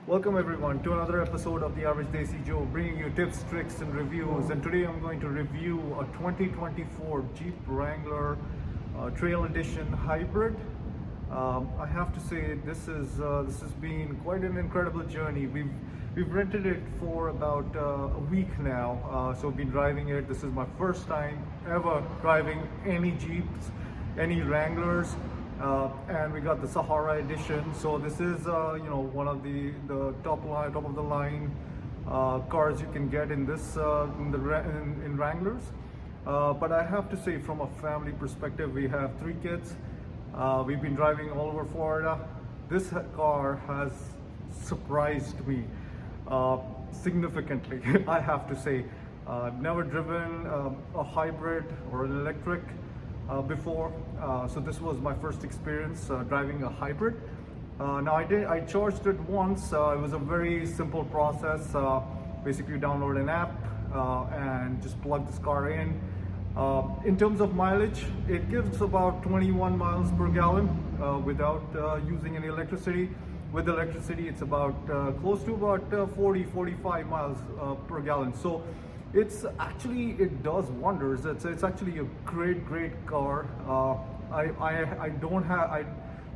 Welcome everyone to another episode of the Average Desi Joe, bringing you tips, tricks, and reviews. And today I'm going to review a 2024 Jeep Wrangler Trail Edition Hybrid. I have to say this has been quite an incredible journey. We've rented it for about a week now, so I've been driving it. This is my first time ever driving any Jeeps, any Wranglers. And we got the Sahara edition, so this is one of the top of the line cars you can get in this in Wranglers. But I have to say, from a family perspective, we have 3 kids. We've been driving all over Florida. This car has surprised me significantly. I have to say, I've never driven a hybrid or an electric before, so this was my first experience driving a hybrid. Now I charged it once. It was a very simple process. Basically download an app and just plug this car in. In terms of mileage, it gives about 21 miles per gallon without using any electricity. With electricity, it's about close to about 40-45 miles per gallon. So it does wonders. It's actually a great car.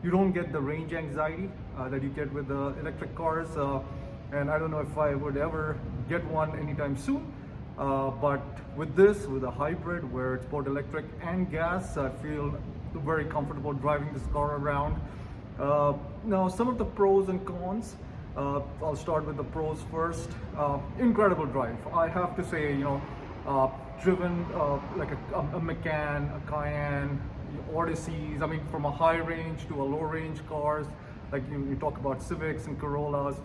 You don't get the range anxiety that you get with the electric cars, and I don't know if I would ever get one anytime soon. But with a hybrid where it's both electric and gas, I feel very comfortable driving this car around. Now, some of the pros and cons. I'll start with the pros first. Incredible drive. I have to say, driven like a Macan, a Cayenne, Odysseys. I mean, from a high range to a low range cars, like you talk about Civics and Corollas,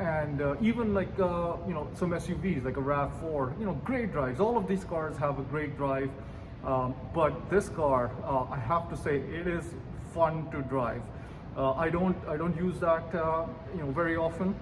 and even like some SUVs like a RAV4. Great drives. All of these cars have a great drive, but this car, I have to say, it is fun to drive. I don't use that very often.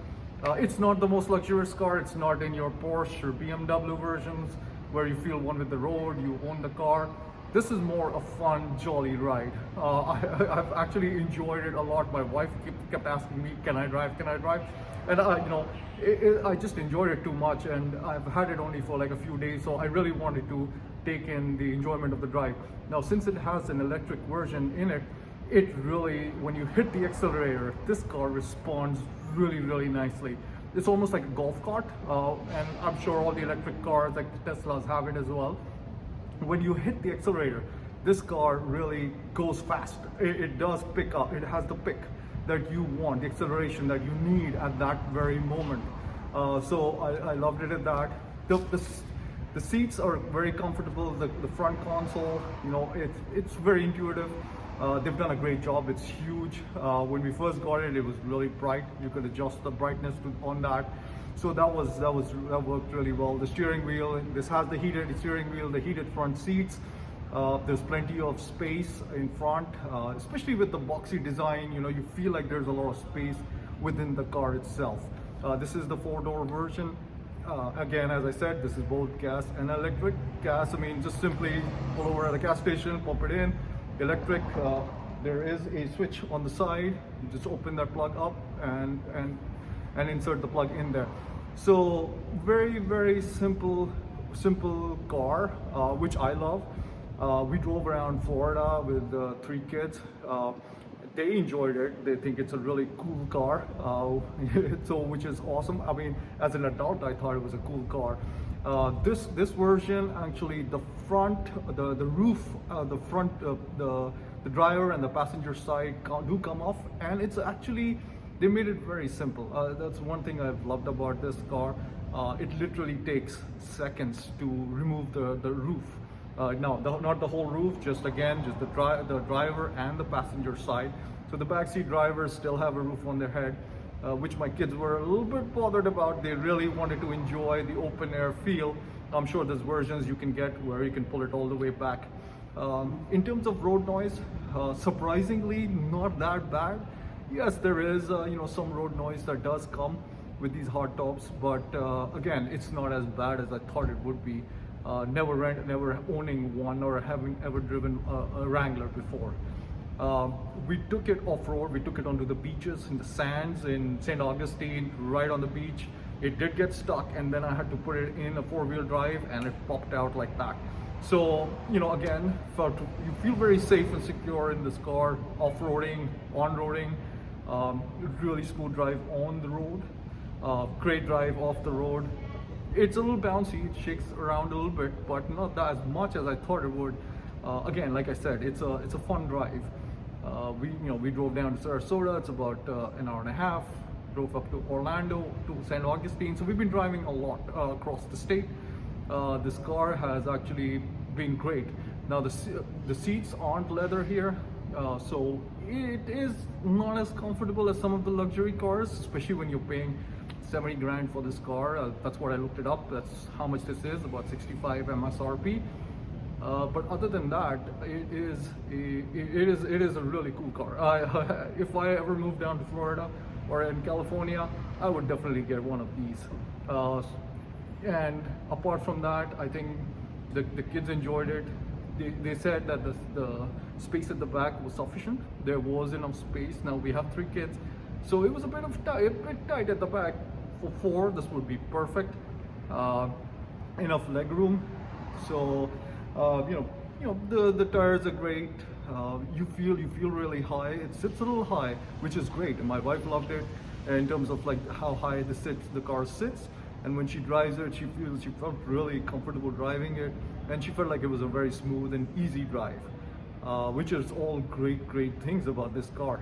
It's not the most luxurious car. It's not in your Porsche or BMW versions where you feel one with the road, you own the car. This is more a fun, jolly ride. I've actually enjoyed it a lot. My wife kept asking me, "Can I drive? Can I drive?" And I just enjoyed it too much. And I've had it only for like a few days, so I really wanted to take in the enjoyment of the drive. Now, since it has an electric version in it, it really, when you hit the accelerator, this car responds really nicely. It's almost like a golf cart, and I'm sure all the electric cars like the Teslas have it as well. When you hit the accelerator, this car really goes fast. It does pick up. It has the pick that you want, the acceleration that you need at that very moment. So I loved it at that. The seats are very comfortable. The front console, it's very intuitive. They've done a great job. It's huge. When we first got it, it was really bright. You could adjust the brightness on that. So that worked really well. The steering wheel, this has the heated steering wheel, the heated front seats. There's plenty of space in front, especially with the boxy design. You feel like there's a lot of space within the car itself. This is the 4-door version. Again, as I said, this is both gas and electric. Gas, I mean, just simply pull over at the gas station, pump it in. Electric, there is a switch on the side. You just open that plug up and insert the plug in there. So very simple car, which I love. We drove around Florida with 3 kids. They enjoyed it. They think it's a really cool car, so which is awesome. I mean, as an adult, I thought it was a cool car. This version, actually, the front, the roof, the front, the driver and the passenger side do come off, and it's actually, they made it very simple. That's one thing I've loved about this car. It literally takes seconds to remove the roof. Not the whole roof, just the driver and the passenger side. So the backseat drivers still have a roof on their head, which my kids were a little bit bothered about. They really wanted to enjoy the open air feel. I'm sure there's versions you can get where you can pull it all the way back. In terms of road noise, surprisingly not that bad. Yes, there is some road noise that does come with these hard tops, but again, it's not as bad as I thought it would be. Never owning one or having ever driven a Wrangler before. We took it off-road, we took it onto the beaches, in the sands, in St. Augustine, right on the beach. It did get stuck, and then I had to put it in a four-wheel drive, and it popped out like that. So, again, you feel very safe and secure in this car, off-roading, on-roading, really smooth drive on the road, great drive off the road. It's a little bouncy, it shakes around a little bit, but not that as much as I thought it would. Again, like I said, it's a fun drive. We drove down to Sarasota. It's about an hour and a half. Drove up to Orlando, to St. Augustine. So we've been driving a lot across the state. This car has actually been great. Now the seats aren't leather here, so it is not as comfortable as some of the luxury cars, especially when you're paying 70 grand for this car. That's what I looked it up. That's how much this is, about 65 MSRP. But other than that, it is a really cool car. If I ever moved down to Florida or in California, I would definitely get one of these. And apart from that, I think the kids enjoyed it. They said that the space at the back was sufficient. There was enough space. Now we have 3 kids, so it was a bit tight at the back. For 4, this would be perfect. Enough leg room. So the tires are great. You feel really high. It sits a little high, which is great, and my wife loved it in terms of like how high the car sits. And when she drives it, she felt really comfortable driving it, and she felt like it was a very smooth and easy drive, which is all great things about this car.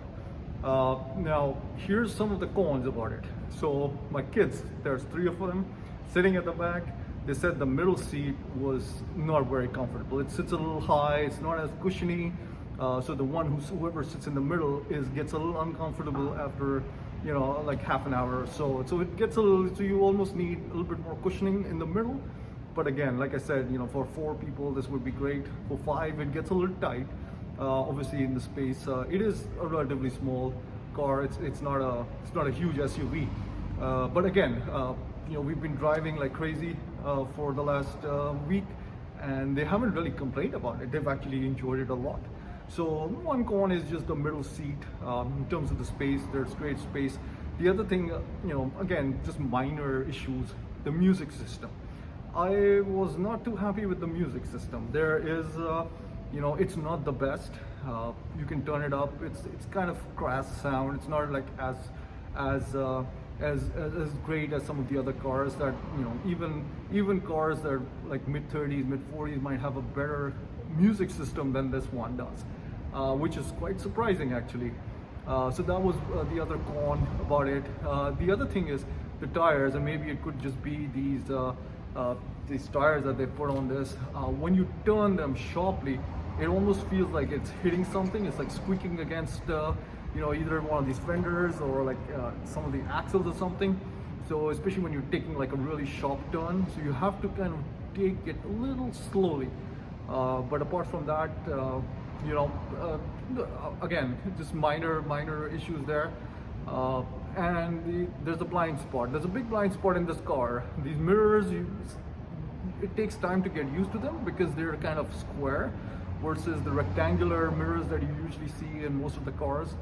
Now here's some of the cons about it. So my kids, there's 3 of them sitting at the back. They said the middle seat was not very comfortable. It sits a little high, it's not as cushiony. So whoever sits in the middle gets a little uncomfortable after, like half an hour or so. So it gets so you almost need a little bit more cushioning in the middle. But again, like I said, for 4 people, this would be great. For 5, it gets a little tight. Obviously in the space, it is a relatively small car. It's not a huge SUV. But again, we've been driving like crazy for the last week, and they haven't really complained about it. They've actually enjoyed it a lot. So one con is just the middle seat. In terms of the space, there's great space. The other thing, again, just minor issues, the music system. I was not too happy with the music system. There is, it's not the best. You can turn it up. It's kind of crass sound. It's not like as great as some of the other cars that, even cars that are like mid-30s, mid-40s might have a better music system than this one does, which is quite surprising actually. So that was the other con about it. The other thing is the tires, and maybe it could just be these tires that they put on this. When you turn them sharply, it almost feels like it's hitting something. It's like squeaking against either one of these fenders or like some of the axles or something. So especially when you're taking like a really sharp turn, so you have to kind of take it a little slowly. But apart from that, again, just minor issues there. And there's a blind spot. There's a big blind spot in this car. These mirrors, it takes time to get used to them because they're kind of square versus the rectangular mirrors that you usually see in most of the cars.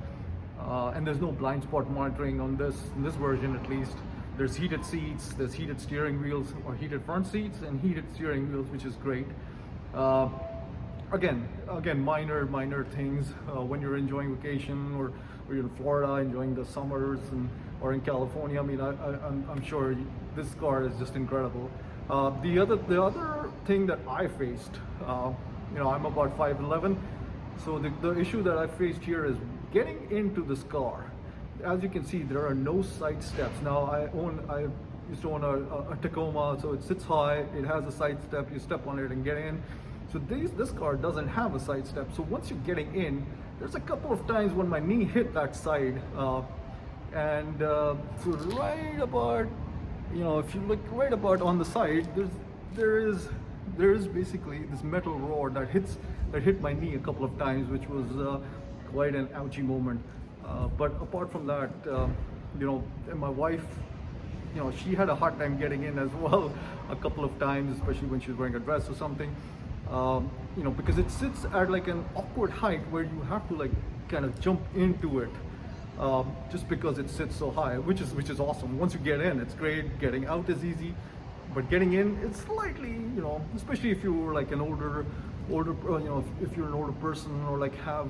And there's no blind spot monitoring on in this version at least. There's heated seats, there's heated steering wheels or heated front seats and heated steering wheels, which is great. Again, minor things when you're enjoying vacation or you're in Florida enjoying the summers or in California. I mean, I'm sure this car is just incredible. The other thing that I faced, I'm about 5'11", so the issue that I faced here is getting into this car. As you can see, there are no side steps. Now I used to own a Tacoma, so it sits high, it has a side step, you step on it and get in. So this car doesn't have a side step. So once you're getting in, there's a couple of times when my knee hit that side. So right about, if you look right about on the side, there is basically this metal rod that hit my knee a couple of times, which was quite an ouchy moment. But apart from that, and my wife, she had a hard time getting in as well a couple of times, especially when she was wearing a dress or something. because it sits at like an awkward height where you have to like kind of jump into it, just because it sits so high, which is awesome. Once you get in, it's great. Getting out is easy, but getting in, it's slightly, especially if you're like an older, if you're an older person, or like have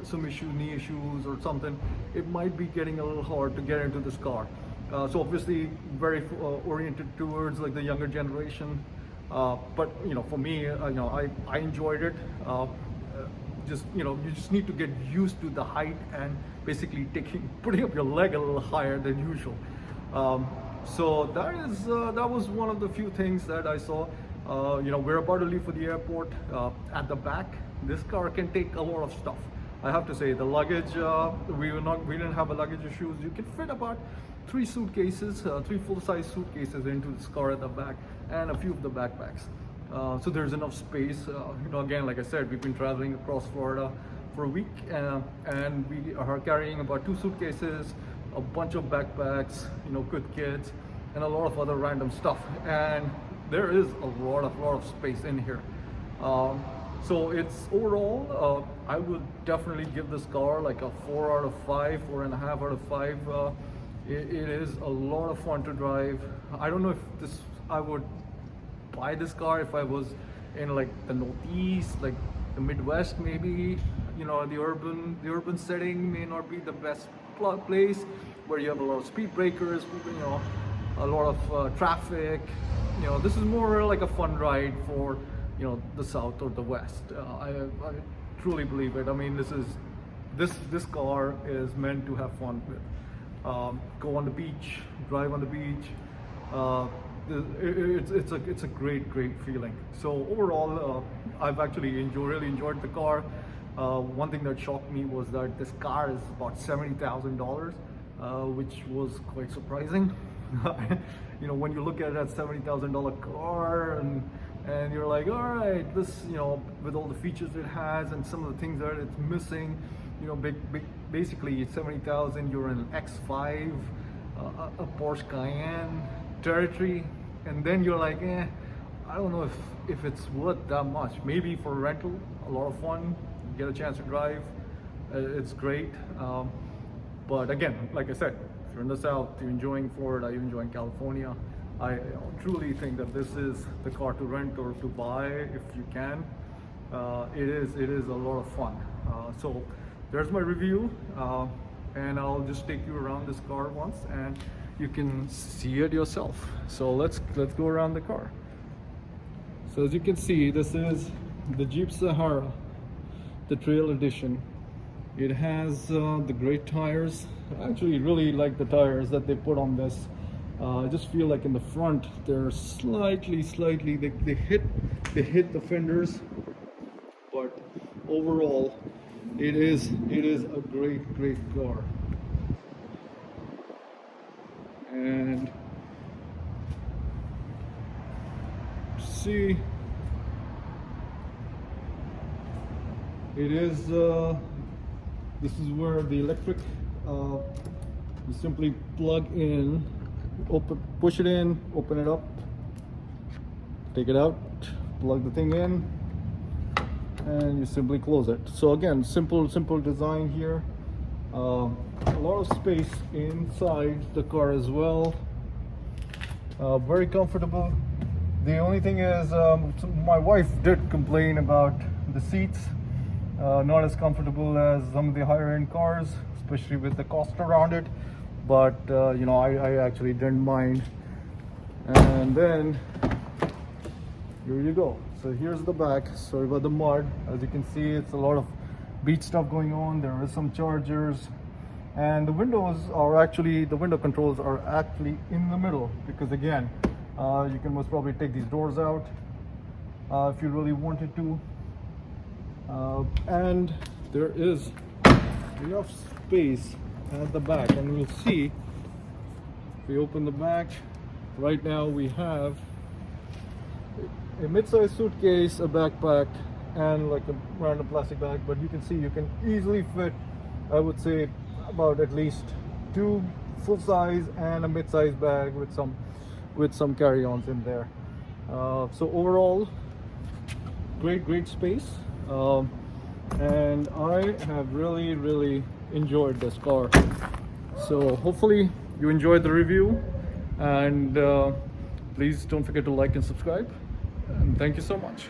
some knee issues or something, it might be getting a little hard to get into this car. So obviously very oriented towards like the younger generation, but for me, I enjoyed it. You just need to get used to the height and basically putting up your leg a little higher than usual. So that was one of the few things that I saw. We're about to leave for the airport. At the back, this car can take a lot of stuff. I have to say, the luggage, we didn't have a luggage issues. You can fit about three full-size suitcases into this car at the back, and a few of the backpacks. So there's enough space. Again, like I said, we've been traveling across Florida for a week, and we are carrying about 2 suitcases, a bunch of backpacks, with kids, and a lot of other random stuff. And there is a lot of space in here. So it's overall, I would definitely give this car like a 4 out of 5, 4.5 out of 5. It is a lot of fun to drive. I don't know if I would buy this car if I was in like the Northeast, like the Midwest, maybe. The urban setting may not be the best place where you have a lot of speed breakers, a lot of traffic. This is more like a fun ride for the South or the West. I truly believe it. I mean, this car is meant to have fun with. Go on the beach, drive on the beach. It's a great feeling. So overall, I've actually really enjoyed the car. One thing that shocked me was that this car is about $70,000, which was quite surprising. When you look at that $70,000 car, and you're like, all right, this, with all the features it has and some of the things that it's missing, basically it's $70,000. You're in an X5, a Porsche Cayenne territory, and then you're like, I don't know if it's worth that much. Maybe for rental, a lot of fun, get a chance to drive, it's great. But again, like I said, if you're in the South, you're enjoying Florida, you're enjoying California, I truly think that this is the car to rent or to buy if you can. It is a lot of fun. So there's my review, and I'll just take you around this car once, and you can see it yourself. So let's go around the car. So as you can see, this is the Jeep Sahara, the Trail Edition. It has the great tires. I actually really like the tires that they put on this. I just feel like in the front they're slightly they hit the fenders, but overall it is a great car. And see, it is this is where the electric, you simply plug in, push it in, open it up, take it out, plug the thing in, and you simply close it. So again, simple design here. A lot of space inside the car as well. Very comfortable. The only thing is, my wife did complain about the seats. Not as comfortable as some of the higher end cars, especially with the cost around it. But I actually didn't mind. And then here you go. So here's the back. Sorry about the mud. As you can see, it's a lot of beach stuff going on. There are some chargers, and the window controls are actually in the middle, because again, you can most probably take these doors out if you really wanted to. And there is enough space at the back, and we'll see if we open the back. Right now we have a mid-size suitcase, a backpack, and like a random plastic bag, but you can see you can easily fit, I would say, about at least 2 full-size and a mid-size bag with some carry-ons in there. So overall, great space, and I have really enjoyed this car. So hopefully you enjoyed the review, and please don't forget to like and subscribe, and thank you so much.